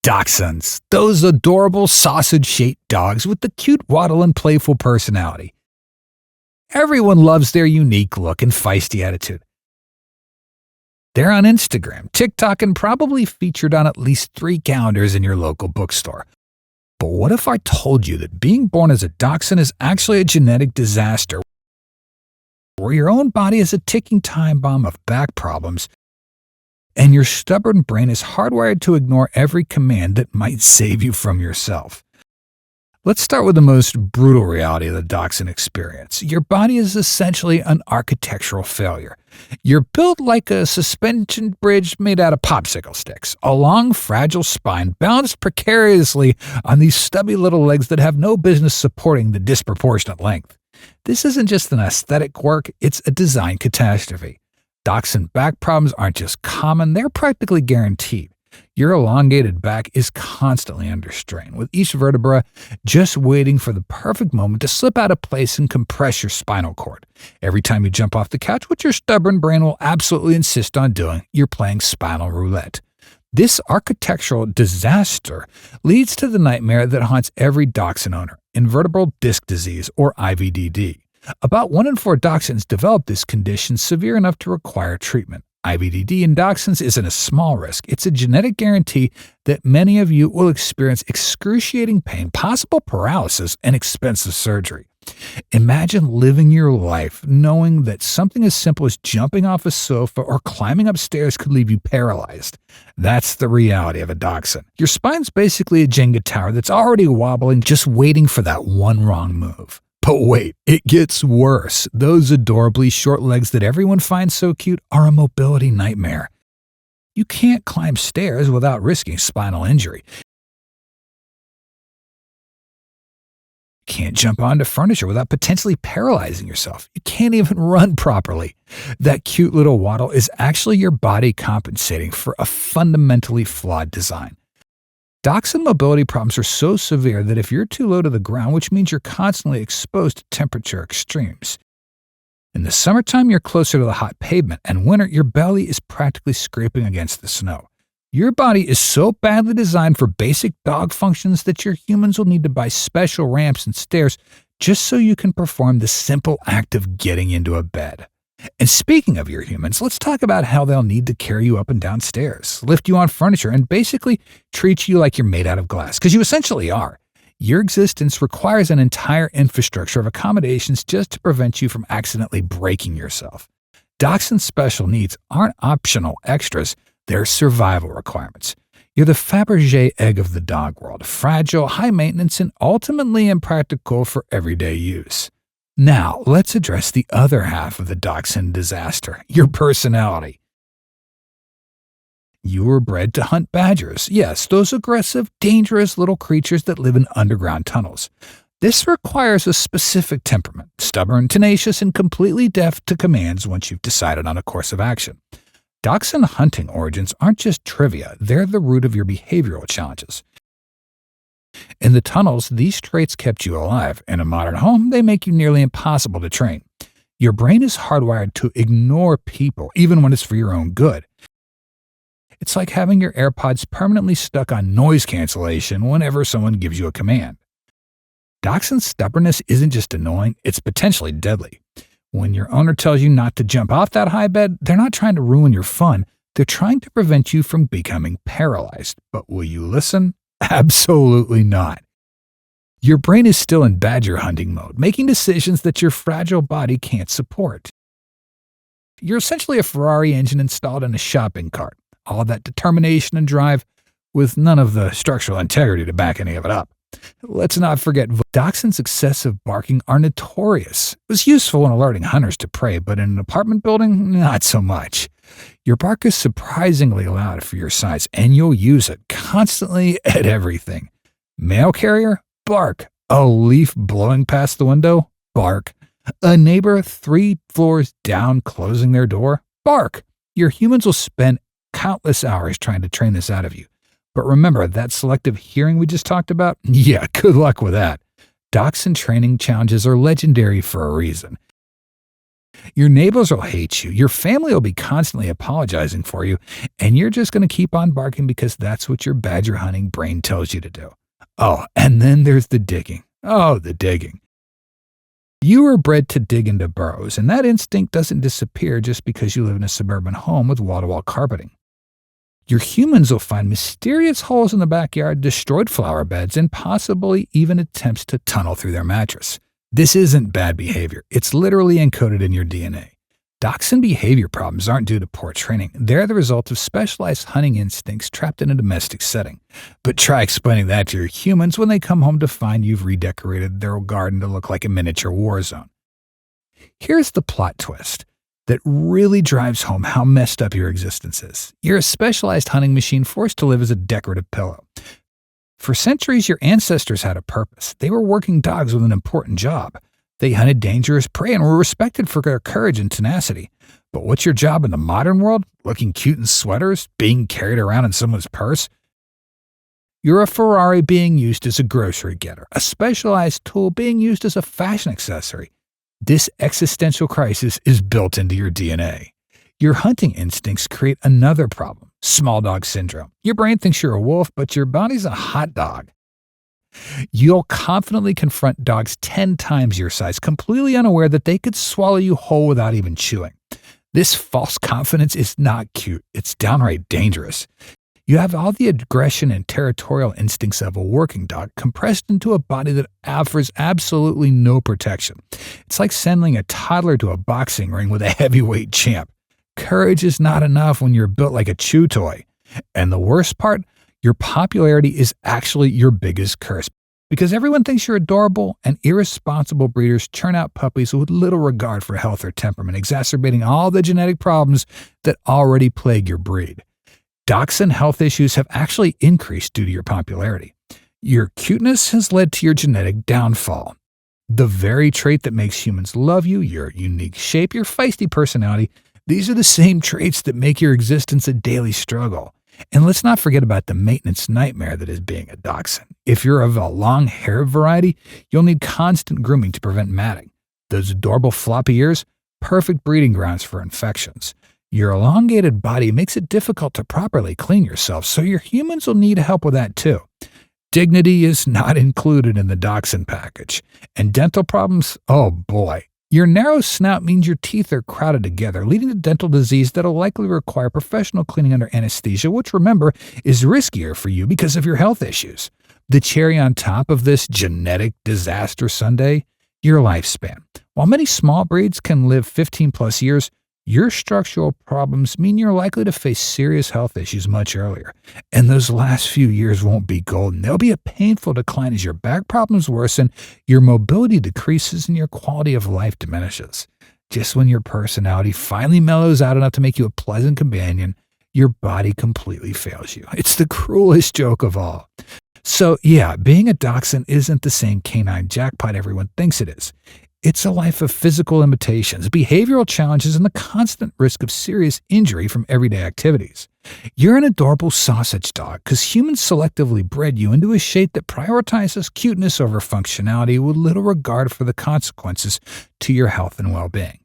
Dachshunds, those adorable sausage-shaped dogs with the cute waddle and playful personality. Everyone loves their unique look and feisty attitude. They're on Instagram, TikTok, and probably featured on at least 3 calendars in your local bookstore. But what if I told you that being born as a dachshund is actually a genetic disaster, where your own body is a ticking time bomb of back problems, and your stubborn brain is hardwired to ignore every command that might save you from yourself? Let's start with the most brutal reality of the dachshund experience. Your body is essentially an architectural failure. You're built like a suspension bridge made out of popsicle sticks, a long, fragile spine balanced precariously on these stubby little legs that have no business supporting the disproportionate length. This isn't just an aesthetic quirk, it's a design catastrophe. Dachshund back problems aren't just common, they're practically guaranteed. Your elongated back is constantly under strain, with each vertebra just waiting for the perfect moment to slip out of place and compress your spinal cord. Every time you jump off the couch, which your stubborn brain will absolutely insist on doing, you're playing spinal roulette. This architectural disaster leads to the nightmare that haunts every dachshund owner: invertebral disc disease, or IVDD. About 1 in 4 dachshunds develop this condition severe enough to require treatment. IVDD in dachshunds isn't a small risk. It's a genetic guarantee that many of you will experience excruciating pain, possible paralysis, and expensive surgery. Imagine living your life knowing that something as simple as jumping off a sofa or climbing upstairs could leave you paralyzed. That's the reality of a dachshund. Your spine's basically a Jenga tower that's already wobbling, just waiting for that one wrong move. But wait, it gets worse. Those adorably short legs that everyone finds so cute are a mobility nightmare. You can't climb stairs without risking spinal injury. You can't jump onto furniture without potentially paralyzing yourself. You can't even run properly. That cute little waddle is actually your body compensating for a fundamentally flawed design. Dachshund mobility problems are so severe that if you're too low to the ground, which means you're constantly exposed to temperature extremes. In the summertime, you're closer to the hot pavement, and winter, your belly is practically scraping against the snow. Your body is so badly designed for basic dog functions that your humans will need to buy special ramps and stairs just so you can perform the simple act of getting into a bed. And speaking of your humans, let's talk about how they'll need to carry you up and down stairs, lift you on furniture, and basically treat you like you're made out of glass, because you essentially are. Your existence requires an entire infrastructure of accommodations just to prevent you from accidentally breaking yourself. Dachshund special needs aren't optional extras, they're survival requirements. You're the Fabergé egg of the dog world, fragile, high maintenance, and ultimately impractical for everyday use. Now, let's address the other half of the dachshund disaster: your personality. You were bred to hunt badgers. Yes, those aggressive, dangerous little creatures that live in underground tunnels. This requires a specific temperament: stubborn, tenacious, and completely deaf to commands once you've decided on a course of action. Dachshund hunting origins aren't just trivia, they're the root of your behavioral challenges. In the tunnels, these traits kept you alive. In a modern home, they make you nearly impossible to train. Your brain is hardwired to ignore people, even when it's for your own good. It's like having your AirPods permanently stuck on noise cancellation whenever someone gives you a command. Dachshund stubbornness isn't just annoying, it's potentially deadly. When your owner tells you not to jump off that high bed, they're not trying to ruin your fun, they're trying to prevent you from becoming paralyzed. But will you listen? Absolutely not. Your brain is still in badger hunting mode, making decisions that your fragile body can't support. You're essentially a Ferrari engine installed in a shopping cart, all that determination and drive with none of the structural integrity to back any of it up. Let's not forget, dachshunds' excessive barking are notorious. It was useful in alerting hunters to prey, but in an apartment building, not so much. Your bark is surprisingly loud for your size, and you'll use it constantly at everything. Mail carrier? Bark. A leaf blowing past the window? Bark. A neighbor 3 floors down closing their door? Bark. Your humans will spend countless hours trying to train this out of you. But remember, that selective hearing we just talked about? Yeah, good luck with that. Dachshund training challenges are legendary for a reason. Your neighbors will hate you, your family will be constantly apologizing for you, and you're just going to keep on barking because that's what your badger hunting brain tells you to do. Oh, and then there's the digging. Oh, the digging. You were bred to dig into burrows, and that instinct doesn't disappear just because you live in a suburban home with wall-to-wall carpeting. Your humans will find mysterious holes in the backyard, destroyed flower beds, and possibly even attempts to tunnel through their mattress. This isn't bad behavior. It's literally encoded in your DNA. Dachshund behavior problems aren't due to poor training. They're the result of specialized hunting instincts trapped in a domestic setting. But try explaining that to your humans when they come home to find you've redecorated their garden to look like a miniature war zone. Here's the plot twist that really drives home how messed up your existence is. You're a specialized hunting machine forced to live as a decorative pillow. For centuries, your ancestors had a purpose. They were working dogs with an important job. They hunted dangerous prey and were respected for their courage and tenacity. But what's your job in the modern world? Looking cute in sweaters? Being carried around in someone's purse? You're a Ferrari being used as a grocery getter, a specialized tool being used as a fashion accessory. This existential crisis is built into your DNA. Your hunting instincts create another problem, small dog syndrome. Your brain thinks you're a wolf, but your body's a hot dog. You'll confidently confront dogs 10 times your size, completely unaware that they could swallow you whole without even chewing. This false confidence is not cute. It's downright dangerous. You have all the aggression and territorial instincts of a working dog compressed into a body that offers absolutely no protection. It's like sending a toddler to a boxing ring with a heavyweight champ. Courage is not enough when you're built like a chew toy. And the worst part, your popularity is actually your biggest curse. Because everyone thinks you're adorable, and irresponsible breeders churn out puppies with little regard for health or temperament, exacerbating all the genetic problems that already plague your breed. Dachshund health issues have actually increased due to your popularity. Your cuteness has led to your genetic downfall. The very trait that makes humans love you, your unique shape, your feisty personality, these are the same traits that make your existence a daily struggle. And let's not forget about the maintenance nightmare that is being a dachshund. If you're of a long hair variety, you'll need constant grooming to prevent matting. Those adorable floppy ears, perfect breeding grounds for infections. Your elongated body makes it difficult to properly clean yourself, so your humans will need help with that too. Dignity is not included in the dachshund package. And dental problems, oh boy. Your narrow snout means your teeth are crowded together, leading to dental disease that'll likely require professional cleaning under anesthesia, which, remember, is riskier for you because of your health issues. The cherry on top of this genetic disaster sundae, your lifespan. While many small breeds can live 15 plus years, your structural problems mean you're likely to face serious health issues much earlier. And those last few years won't be golden. There'll be a painful decline as your back problems worsen, your mobility decreases, and your quality of life diminishes. Just when your personality finally mellows out enough to make you a pleasant companion, your body completely fails you. It's the cruelest joke of all. So yeah, being a dachshund isn't the same canine jackpot everyone thinks it is. It's a life of physical limitations, behavioral challenges, and the constant risk of serious injury from everyday activities. You're an adorable sausage dog because humans selectively bred you into a shape that prioritizes cuteness over functionality with little regard for the consequences to your health and well-being.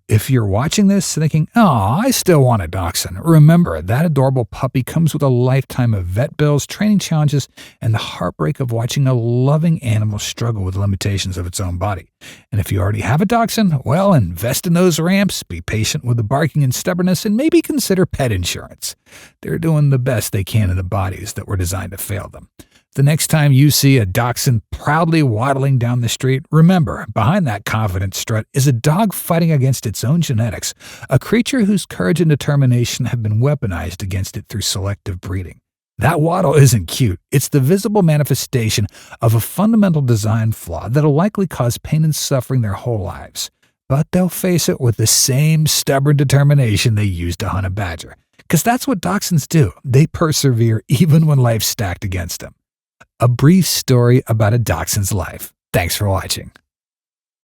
If you're watching this thinking, "Oh, I still want a dachshund," remember that adorable puppy comes with a lifetime of vet bills, training challenges, and the heartbreak of watching a loving animal struggle with limitations of its own body. And if you already have a dachshund, well, invest in those ramps, be patient with the barking and stubbornness, and maybe consider pet insurance. They're doing the best they can in the bodies that were designed to fail them. The next time you see a dachshund proudly waddling down the street, remember, behind that confident strut is a dog fighting against its own genetics, a creature whose courage and determination have been weaponized against it through selective breeding. That waddle isn't cute. It's the visible manifestation of a fundamental design flaw that'll likely cause pain and suffering their whole lives. But they'll face it with the same stubborn determination they used to hunt a badger. Because that's what dachshunds do. They persevere even when life's stacked against them. A brief story about a dachshund's life. Thanks for watching.